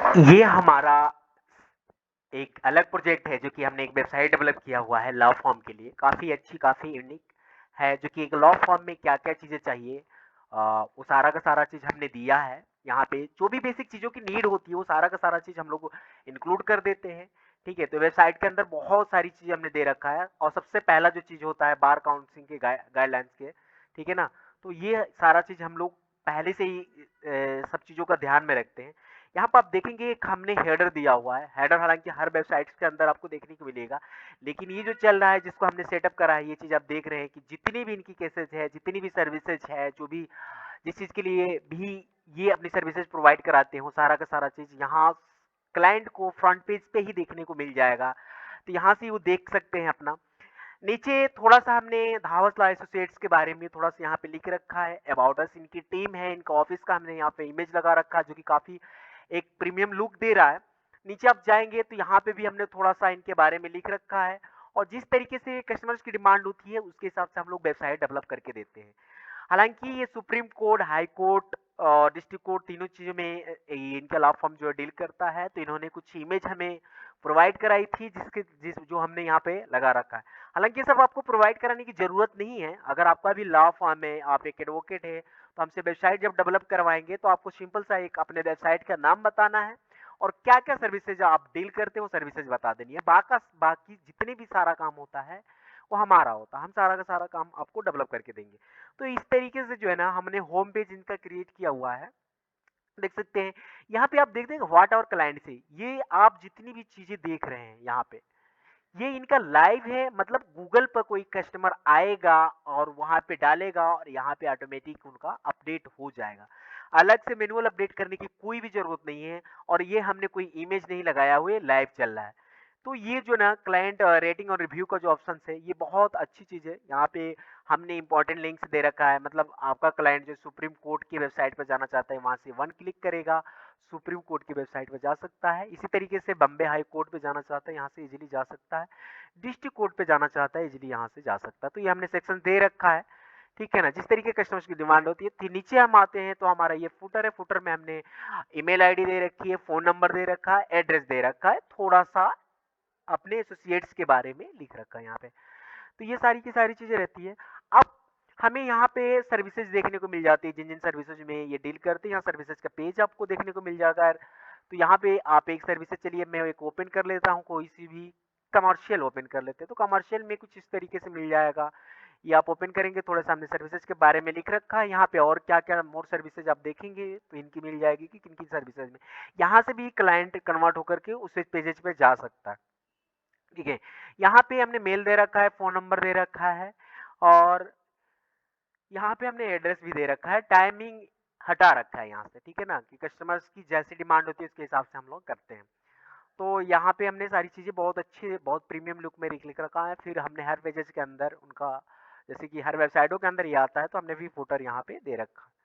ये हमारा एक अलग प्रोजेक्ट है जो कि हमने एक वेबसाइट डेवलप किया हुआ है लॉ फॉर्म के लिए। काफ़ी अच्छी, काफ़ी यूनिक है, जो कि एक लॉ फॉर्म में क्या-क्या चीज़ें चाहिए वो सारा का सारा चीज़ हमने दिया है। यहाँ पे जो भी बेसिक चीज़ों की नीड होती है वो सारा का सारा चीज़ हम लोग इंक्लूड कर देते हैं। ठीक है, तो वेबसाइट के अंदर बहुत सारी चीज़ें हमने दे रखा है और सबसे पहला जो चीज़ होता है बार काउंसिल के गाइडलाइंस के, ठीक है ना? तो ये सारा चीज़ हम लोग पहले से ही सब चीज़ों का ध्यान में रखते हैं। यहाँ पर आप देखेंगे एक हमने हेडर दिया हुआ है। हेडर हालांकि हर वेबसाइट के अंदर आपको देखने को मिलेगा, लेकिन ये जो चल रहा है जिसको हमने सेटअप करा है, ये चीज़ आप देख रहे हैं कि जितनी भी इनकी केसेस है, जितनी भी सर्विसेज है, जो भी जिस चीज़ के लिए भी ये अपनी सर्विसेज प्रोवाइड कराते हो, सारा का सारा चीज़ यहाँ क्लाइंट को फ्रंट पेज पे ही देखने को मिल जाएगा। तो यहाँ से वो देख सकते हैं अपना। नीचे थोड़ा-सा हमने धावस लॉ एसोसिएट्स के बारे में थोड़ा-सा यहाँ पे लिख रखा है। अबाउट अस इनकी टीम है, इनका ऑफिस का हमने यहाँ पे इमेज लगा रखा है, जो कि काफ़ी एक प्रीमियम लुक दे रहा है। नीचे आप जाएँगे तो यहाँ पे भी हमने थोड़ा-सा इनके बारे में लिख रखा है और जिस तरीके से कस्टमर्स की डिमांड होती है, उसके हिसाब से हम लोग वेबसाइट डेवलप करके देते हैं। हालाँकि ये सुप्रीम कोर्ट, हाई कोर्ट और डिस्ट्रिक्ट कोर्ट तीनों चीज़ों में ये इनका लॉ फर्म जो है डील करता है, तो इन्होंने कुछ इमेज हमें प्रोवाइड कराई थी जिस जो हमने यहाँ पे लगा रखा है। हालाँकि ये सब आपको प्रोवाइड कराने की ज़रूरत नहीं है। अगर आपका भी लॉ फर्म है, आप एक एडवोकेट हैं, तो हमसे वेबसाइट जब डेवलप करवाएँगे तो आपको सिंपल सा एक अपने वेबसाइट का नाम बताना है और क्या-क्या सर्विसेज़ आप डील करते हो, वो सर्विसेज़ बता देनी है। बाकी जितने भी सारा काम होता है, वो हमारा होता है। हम सारा का सारा काम आपको डेवलप करके देंगे। तो इस तरीके से जो है ना हमने होम पेज इनका क्रिएट किया हुआ है। देख सकते हैं यहाँ पे, आप देखते हैं व्हाट आवर क्लाइंट से, ये आप जितनी भी चीजें देख रहे हैं यहाँ पे, ये इनका लाइव है। मतलब गूगल पर कोई कस्टमर आएगा और वहां पे डालेगा और यहाँ पे ऑटोमेटिक उनका अपडेट हो जाएगा। अलग से मैनुअल अपडेट करने की कोई भी जरूरत नहीं है और ये हमने कोई इमेज नहीं लगाया हुआ, लाइव चल रहा है। तो ये जो ना क्लाइंट रेटिंग और रिव्यू का जो ऑप्शन है, ये बहुत अच्छी चीज है। यहाँ पे हमने इंपॉर्टेंट लिंक्स दे रखा है। मतलब आपका क्लाइंट जो सुप्रीम कोर्ट की वेबसाइट पर जाना चाहता है, वहां से वन क्लिक करेगा, सुप्रीम कोर्ट की वेबसाइट पर जा सकता है। इसी तरीके से बम्बे हाई कोर्ट पे जाना चाहता है, यहाँ से इजीली जा सकता है। डिस्ट्रिक्ट कोर्ट पे जाना चाहता है, इजीली यहाँ से जा सकता है। तो ये हमने सेक्शन दे रखा है, ठीक है ना, जिस तरीके कस्टमर्स की डिमांड होती है। फिर नीचे हम आते हैं तो हमारा ये फुटर है। फुटर में हमने ईमेल आईडी दे रखी है, फोन नंबर दे रखा है, एड्रेस दे रखा है, थोड़ा सा अपने एसोसिएट्स के बारे में लिख रखा है यहाँ पे। तो ये सारी की सारी चीजें रहती है। अब हमें यहाँ पे सर्विसेज देखने को मिल जाती है, जिन जिन सर्विसेज में ये डील करते हैं, यहाँ सर्विसेज का पेज आपको देखने को मिल जाएगा। तो यहाँ पे आप एक सर्विसेज, चलिए मैं एक ओपन कर लेता हूँ, कोई सी भी कमर्शियल ओपन कर लेते हैं। तो कमर्शियल में कुछ इस तरीके से मिल जाएगा। ये आप ओपन करेंगे, थोड़ा सा हमने सर्विसेज के बारे में लिख रखा है। यहाँ पे और क्या क्या मोर सर्विसेज आप देखेंगे तो इनकी मिल जाएगी कि किन किन सर्विसेज में यहाँ से भी क्लाइंट कन्वर्ट होकर के उस पेजेज पे जा सकता है। ठीक है, यहाँ पे हमने मेल दे रखा है, फोन नंबर दे रखा है और यहाँ पे हमने एड्रेस भी दे रखा है। टाइमिंग हटा रखा है यहाँ से, ठीक है ना, कि कस्टमर्स की जैसी डिमांड होती है उसके हिसाब से हम लोग करते हैं। तो यहाँ पे हमने सारी चीज़ें बहुत अच्छे, बहुत प्रीमियम लुक में लिख रखा है। फिर हमने हर पेजेस के अंदर उनका, जैसे कि हर वेबसाइटों के अंदर ये आता है, तो हमने भी फुटर यहाँ पे दे रखा है।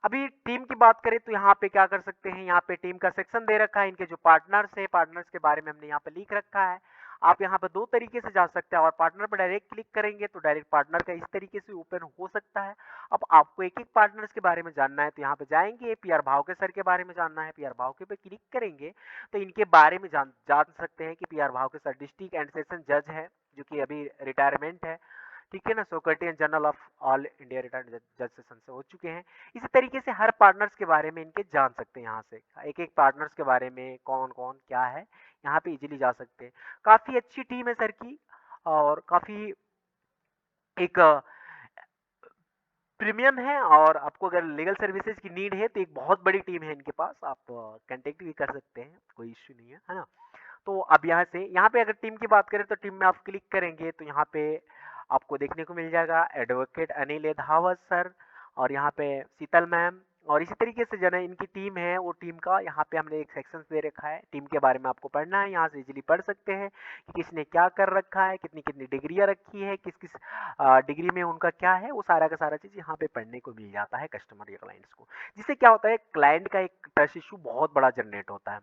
अभी टीम की बात करें तो यहाँ पे क्या कर सकते हैं, यहाँ पे टीम का सेक्शन दे रखा है। इनके जो पार्टनर्स है, पार्टनर्स के बारे में हमने यहाँ पे लिख रखा है। आप यहाँ पे दो तरीके से जा सकते हैं, और पार्टनर पर डायरेक्ट क्लिक करेंगे तो डायरेक्ट पार्टनर का इस तरीके से ओपन हो सकता है। अब आपको एक एक पार्टनर्स के बारे में जानना है तो यहाँ पे जाएंगे, पीआर भावके सर के बारे में जानना है, पीआर भावके पे क्लिक करेंगे तो इनके बारे में जान सकते हैं कि P R Bhavke sir district and session जज है, जो कि अभी रिटायरमेंट है, ठीक है ना, Socrates general of all India retired जज सेशन से हो चुके हैं। इसी तरीके से हर पार्टनर्स के बारे में इनके जान सकते हैं। यहाँ से एक एक पार्टनर्स के बारे में कौन कौन क्या है, यहाँ पे इजीली जा सकते हैं। काफी अच्छी टीम है सर की और काफी एक प्रीमियम है। और आपको अगर लीगल सर्विसेज की नीड है तो एक बहुत बड़ी टीम है इनके पास, आप कांटेक्ट भी कर सकते हैं, कोई इश्यू नहीं है ना। तो अब यहाँ से, यहाँ पे अगर टीम की बात करें तो टीम में आप क्लिक करेंगे तो यहाँ पे आपको देखने को मिल जाएगा एडवोकेट अनिल धावत सर और यहाँ पे शीतल मैम। और इसी तरीके से जो है इनकी टीम है, वो टीम का यहाँ पे हमने एक सेक्शन दे रखा है। टीम के बारे में आपको पढ़ना है, यहाँ से इजीली पढ़ सकते हैं कि किसने क्या कर रखा है, कितनी कितनी डिग्रियाँ रखी है, किस किस डिग्री में उनका क्या है, वो सारा का सारा चीज़ यहाँ पे पढ़ने को मिल जाता है कस्टमर या क्लाइंट्स को। जिससे क्या होता है, क्लाइंट का एक ट्रस्ट इशू बहुत बड़ा जनरेट होता है।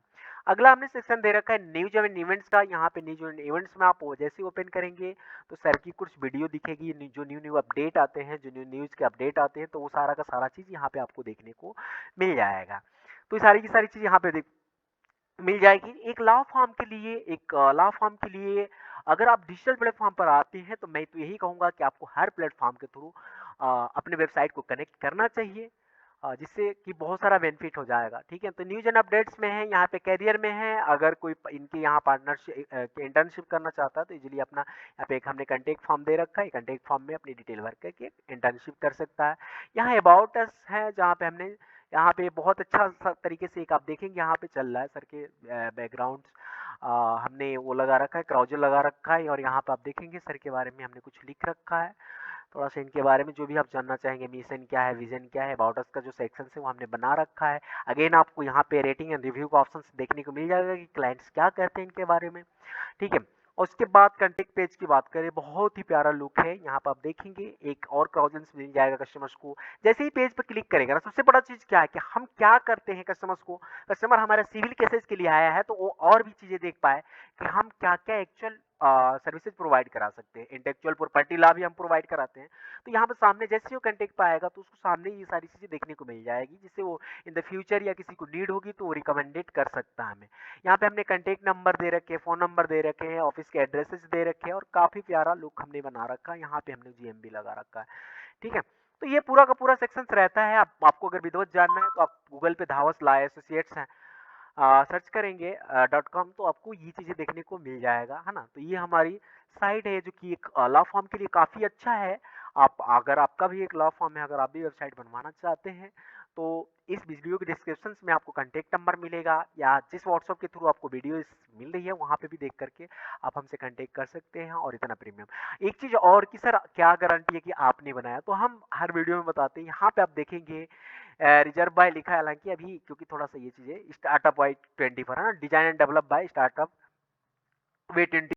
अगला हमने सेक्शन दे रखा है न्यूज एंड इवेंट्स का। यहाँ पे न्यूज एंड इवेंट्स में आप जैसे ओपन करेंगे तो सर की कुछ वीडियो दिखेगी, जो न्यू न्यू अपडेट आते हैं, जो न्यू न्यूज के अपडेट आते हैं, तो वो सारा का सारा चीज यहाँ पे आपको देखने को मिल जाएगा। तो ये सारी की सारी चीज यहाँ पे मिल जाएगी। एक लॉ फॉर्म के लिए अगर आप डिजिटल प्लेटफ़ॉर्म पर आते हैं, तो मैं तो यही कहूँगा कि आपको हर प्लेटफ़ॉर्म के थ्रू अपने वेबसाइट को कनेक्ट करना चाहिए, जिससे कि बहुत सारा बेनिफिट हो जाएगा, ठीक है? तो न्यूज़ एंड अपडेट्स में है, यहाँ पे करियर में है, अगर कोई इनके यहाँ पार्टनरशिप इंटर्नशिप करना चाहता है, तो इजीली अपना यहाँ पे एक हमने कॉन्टैक्ट फॉर्म दे रखा है, कॉन्टैक्ट फॉर्म में अपनी डिटेल भर करके इंटर्नशिप कर सकता है। यहाँ अबाउट अस है, जहाँ पे हमने यहाँ पे बहुत अच्छा तरीके से एक आप देखेंगे यहाँ पे चल रहा है सर के बैकग्राउंड, हमने वो लगा रखा है, क्राउजर लगा रखा है, और यहाँ पे आप देखेंगे सर के बारे में हमने कुछ लिख रखा है, थोड़ा सा इनके बारे में जो भी आप जानना चाहेंगे, मिशन क्या है, विजन क्या है, अबाउट अस का जो सेक्शन है वो हमने बना रखा है। अगेन आपको यहाँ पे रेटिंग एंड रिव्यू का ऑप्शन देखने को मिल जाएगा कि क्लाइंट्स क्या कहते हैं इनके बारे में, ठीक है? और उसके बाद कंटेक्ट पेज की बात करें, बहुत ही प्यारा लुक है, यहाँ पर आप देखेंगे एक और क्राउजेंस मिल जाएगा कस्टमर्स को। जैसे ही पेज पर क्लिक करेगा ना, सबसे बड़ा चीज़ क्या है कि हम क्या करते हैं कस्टमर्स को, कस्टमर हमारे सिविल केसेस के लिए आया है, तो वो और भी चीज़ें देख पाए कि हम क्या-क्या एक्चुअल सर्विसेज प्रोवाइड करा सकते हैं। इंटेलेक्चुअल प्रॉपर्टी लॉ भी हम प्रोवाइड कराते हैं। तो यहाँ पे सामने जैसे ही वो कंटेक्ट पे आएगा, तो उसको सामने ये सारी चीज़ें देखने को मिल जाएगी, जिससे वो इन द फ्यूचर या किसी को नीड होगी तो वो रिकमेंडेड कर सकता है हमें। यहाँ पे हमने कॉन्टैक्ट नंबर दे रखे हैं, फ़ोन नंबर दे रखे हैं, ऑफिस के एड्रेसेस दे रखे हैं, और काफ़ी प्यारा लुक हमने बना रखा है। यहाँ पे हमने जीएमबी लगा रखा है, ठीक है? तो ये पूरा का पूरा सेक्शंस रहता है। आपको अगर विधिवत जानना है, तो आप गूगल पे धावस लॉ एसोसिएट्स हैं, सर्च करेंगे .com, तो आपको ये चीज़ें देखने को मिल जाएगा, है ना? तो ये हमारी साइट है, जो कि एक लॉ फॉर्म के लिए काफ़ी अच्छा है। आप अगर आपका भी एक लॉ फॉर्म है, अगर आप भी वेबसाइट बनवाना चाहते हैं, तो इस वीडियो के डिस्क्रिप्शन में आपको कॉन्टैक्ट नंबर मिलेगा, या जिस व्हाट्सएप के थ्रू आपको वीडियो मिल रही है, वहाँ पे भी देख करके आप हमसे कॉन्टैक्ट कर सकते हैं। और इतना प्रीमियम एक चीज़ और कि सर क्या गारंटी है कि आपने बनाया, तो हम हर वीडियो में बताते हैं। यहाँ पे आप देखेंगे रिजर्व बाय लिखा है, हालांकि अभी क्योंकि थोड़ा सा ये चीज़ें स्टार्टअप बाय 24 है ना, design and develop by startup way 20